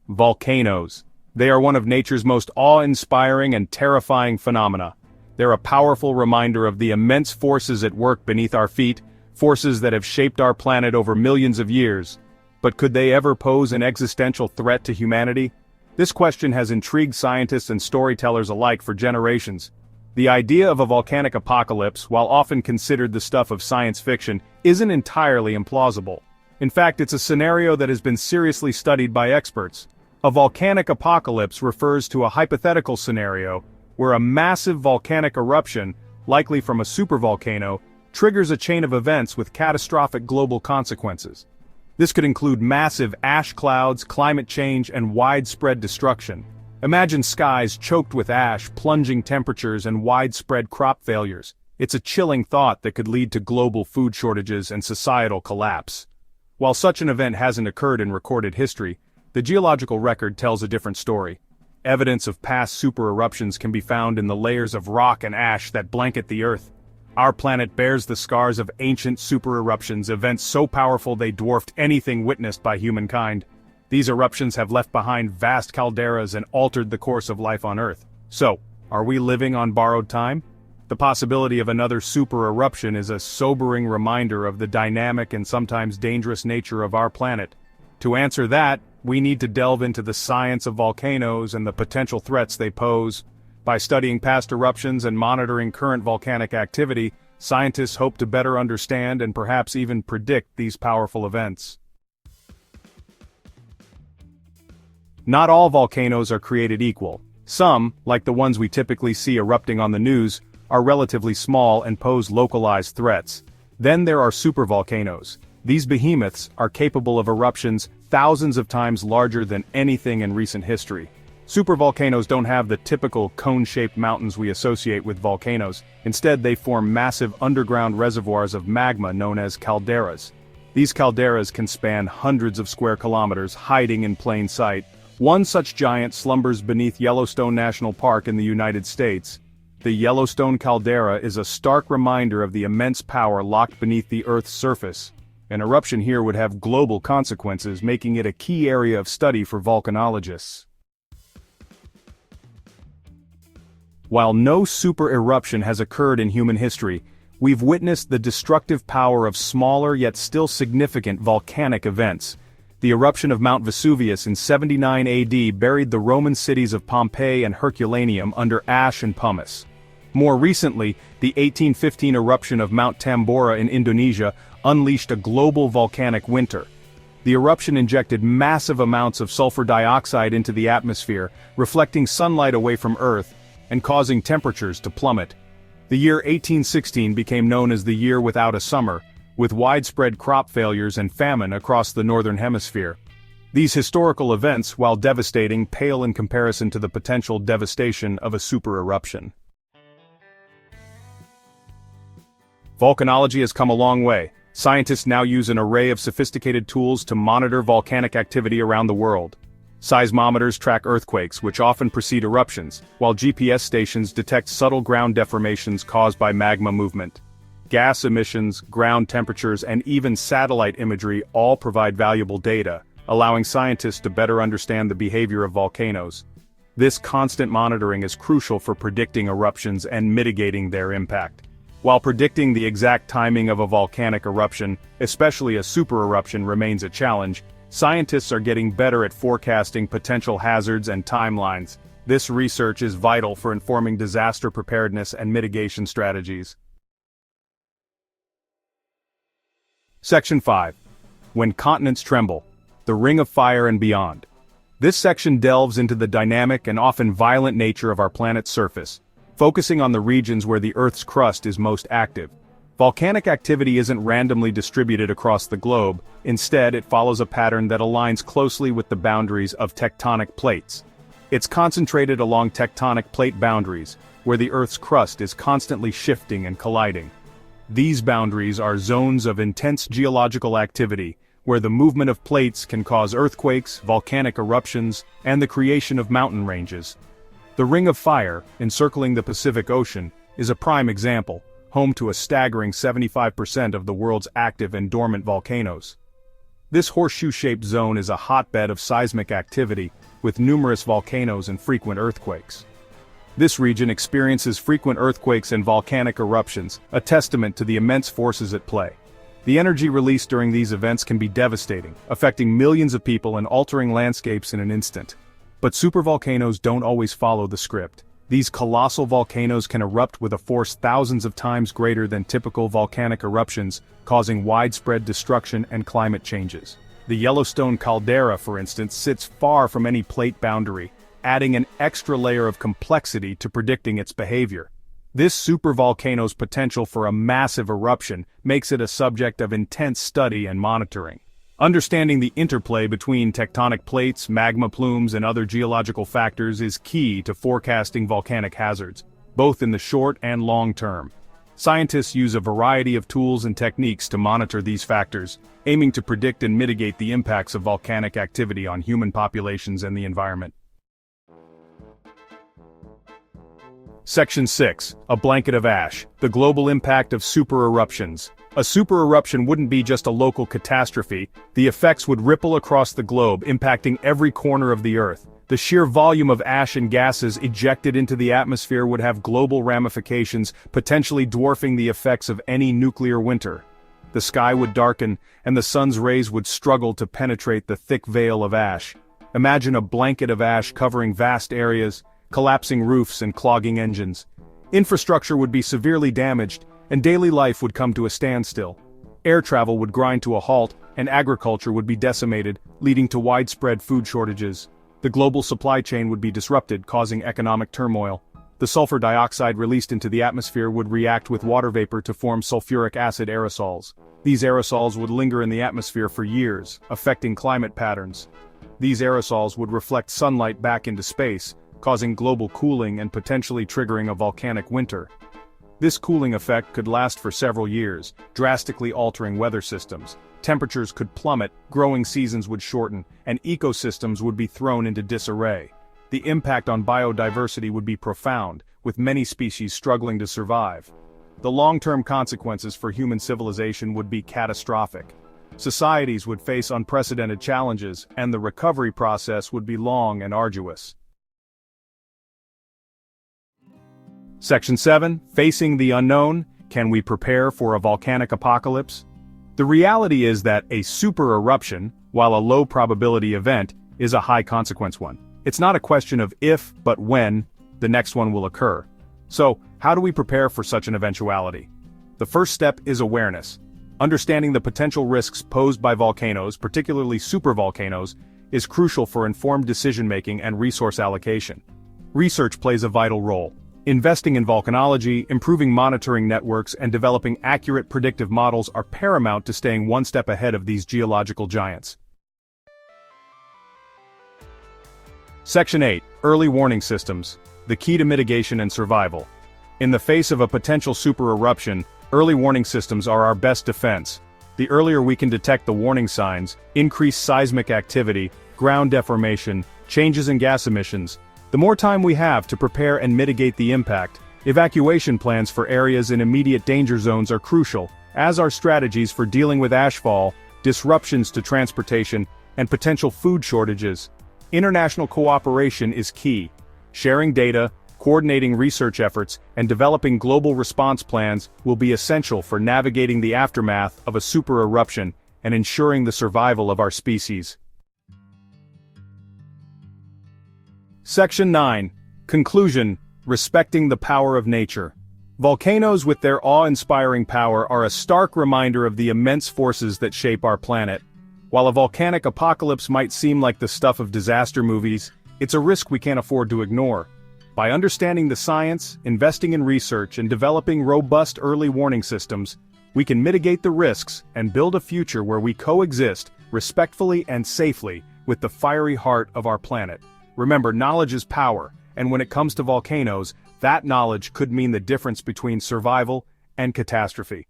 Volcanoes. They are one of nature's most awe-inspiring and terrifying phenomena. They're a powerful reminder of the immense forces at work beneath our feet, forces that have shaped our planet over millions of years. But could they ever pose an existential threat to humanity? This question has intrigued scientists and storytellers alike for generations. The idea of a volcanic apocalypse, while often considered the stuff of science fiction, isn't entirely implausible. In fact, it's a scenario that has been seriously studied by experts. A volcanic apocalypse refers to a hypothetical scenario where a massive volcanic eruption, likely from a supervolcano, triggers a chain of events with catastrophic global consequences. This could include massive ash clouds, climate change, and widespread destruction. Imagine skies choked with ash, plunging temperatures, and widespread crop failures. It's a chilling thought that could lead to global food shortages and societal collapse. While such an event hasn't occurred in recorded history, the geological record tells a different story. Evidence of past supereruptions can be found in the layers of rock and ash that blanket the Earth. Our planet bears the scars of ancient supereruptions, events so powerful they dwarfed anything witnessed by humankind. These eruptions have left behind vast calderas and altered the course of life on Earth. So, are we living on borrowed time? The possibility of another supereruption is a sobering reminder of the dynamic and sometimes dangerous nature of our planet. To answer that, we need to delve into the science of volcanoes and the potential threats they pose. By studying past eruptions and monitoring current volcanic activity, scientists hope to better understand and perhaps even predict these powerful events. Not all volcanoes are created equal. Some, like the ones we typically see erupting on the news, are relatively small and pose localized threats. Then there are supervolcanoes. These behemoths are capable of eruptions thousands of times larger than anything in recent history. Supervolcanoes don't have the typical cone-shaped mountains we associate with volcanoes. Instead, they form massive underground reservoirs of magma known as calderas. These calderas can span hundreds of square kilometers, hiding in plain sight. One such giant slumbers beneath Yellowstone National Park in the United States. The Yellowstone caldera is a stark reminder of the immense power locked beneath the Earth's surface. An eruption here would have global consequences, making it a key area of study for volcanologists. While no supereruption has occurred in human history, we've witnessed the destructive power of smaller yet still significant volcanic events. The eruption of Mount Vesuvius in 79 AD buried the Roman cities of Pompeii and Herculaneum under ash and pumice. More recently, the 1815 eruption of Mount Tambora in Indonesia unleashed a global volcanic winter. The eruption injected massive amounts of sulfur dioxide into the atmosphere, reflecting sunlight away from Earth, and causing temperatures to plummet. The year 1816 became known as the year without a summer, with widespread crop failures and famine across the northern hemisphere. These historical events, while devastating, pale in comparison to the potential devastation of a supereruption. Volcanology has come a long way. Scientists now use an array of sophisticated tools to monitor volcanic activity around the world. Seismometers track earthquakes, which often precede eruptions, while GPS stations detect subtle ground deformations caused by magma movement. Gas emissions, ground temperatures, and even satellite imagery all provide valuable data, allowing scientists to better understand the behavior of volcanoes. This constant monitoring is crucial for predicting eruptions and mitigating their impact. While predicting the exact timing of a volcanic eruption, especially a supereruption, remains a challenge, scientists are getting better at forecasting potential hazards and timelines. This research is vital for informing disaster preparedness and mitigation strategies. Section 5. When Continents Tremble. The Ring of Fire and Beyond. This section delves into the dynamic and often violent nature of our planet's surface, focusing on the regions where the Earth's crust is most active. Volcanic activity isn't randomly distributed across the globe. Instead, it follows a pattern that aligns closely with the boundaries of tectonic plates. It's concentrated along tectonic plate boundaries, where the Earth's crust is constantly shifting and colliding. These boundaries are zones of intense geological activity, where the movement of plates can cause earthquakes, volcanic eruptions, and the creation of mountain ranges. The Ring of Fire, encircling the Pacific Ocean, is a prime example, home to a staggering 75% of the world's active and dormant volcanoes. This horseshoe-shaped zone is a hotbed of seismic activity, with numerous volcanoes and frequent earthquakes. This region experiences frequent earthquakes and volcanic eruptions, a testament to the immense forces at play. The energy released during these events can be devastating, affecting millions of people and altering landscapes in an instant. But supervolcanoes don't always follow the script. These colossal volcanoes can erupt with a force thousands of times greater than typical volcanic eruptions, causing widespread destruction and climate changes. The Yellowstone caldera, for instance, sits far from any plate boundary, adding an extra layer of complexity to predicting its behavior. This supervolcano's potential for a massive eruption makes it a subject of intense study and monitoring. Understanding the interplay between tectonic plates, magma plumes, and other geological factors is key to forecasting volcanic hazards, both in the short and long term. Scientists use a variety of tools and techniques to monitor these factors, aiming to predict and mitigate the impacts of volcanic activity on human populations and the environment. Section 6. A blanket of ash. The global impact of supereruptions. A supereruption wouldn't be just a local catastrophe, the effects would ripple across the globe, impacting every corner of the Earth. The sheer volume of ash and gases ejected into the atmosphere would have global ramifications, potentially dwarfing the effects of any nuclear winter. The sky would darken, and the sun's rays would struggle to penetrate the thick veil of ash. Imagine a blanket of ash covering vast areas, collapsing roofs and clogging engines. Infrastructure would be severely damaged, and daily life would come to a standstill. Air travel would grind to a halt, and agriculture would be decimated, leading to widespread food shortages. The global supply chain would be disrupted, causing economic turmoil. The sulfur dioxide released into the atmosphere would react with water vapor to form sulfuric acid aerosols. These aerosols would linger in the atmosphere for years, affecting climate patterns. These aerosols would reflect sunlight back into space, causing global cooling and potentially triggering a volcanic winter. This cooling effect could last for several years, drastically altering weather systems. Temperatures could plummet, growing seasons would shorten, and ecosystems would be thrown into disarray. The impact on biodiversity would be profound, with many species struggling to survive. The long-term consequences for human civilization would be catastrophic. Societies would face unprecedented challenges, and the recovery process would be long and arduous. Section 7. Facing the unknown. Can we prepare for a volcanic apocalypse? The reality is that a supereruption, while a low-probability event, is a high-consequence one. It's not a question of if, but when, the next one will occur. So, how do we prepare for such an eventuality? The first step is awareness. Understanding the potential risks posed by volcanoes, particularly supervolcanoes, is crucial for informed decision-making and resource allocation. Research plays a vital role. Investing in volcanology, improving monitoring networks, and developing accurate predictive models are paramount to staying one step ahead of these geological giants. Section 8. Early warning systems. The key to mitigation and survival. In the face of a potential supereruption, early warning systems are our best defense. The earlier we can detect the warning signs, increased seismic activity, ground deformation, changes in gas emissions, the more time we have to prepare and mitigate the impact. Evacuation plans for areas in immediate danger zones are crucial, as are strategies for dealing with ashfall, disruptions to transportation, and potential food shortages. International cooperation is key. Sharing data, coordinating research efforts, and developing global response plans will be essential for navigating the aftermath of a supereruption and ensuring the survival of our species. Section 9. Conclusion. Respecting the power of nature. Volcanoes with their awe-inspiring power are a stark reminder of the immense forces that shape our planet. While a volcanic apocalypse might seem like the stuff of disaster movies, it's a risk we can't afford to ignore. By understanding the science, investing in research, and developing robust early warning systems, we can mitigate the risks and build a future where we coexist, respectfully and safely, with the fiery heart of our planet. Remember, knowledge is power, and when it comes to volcanoes, that knowledge could mean the difference between survival and catastrophe.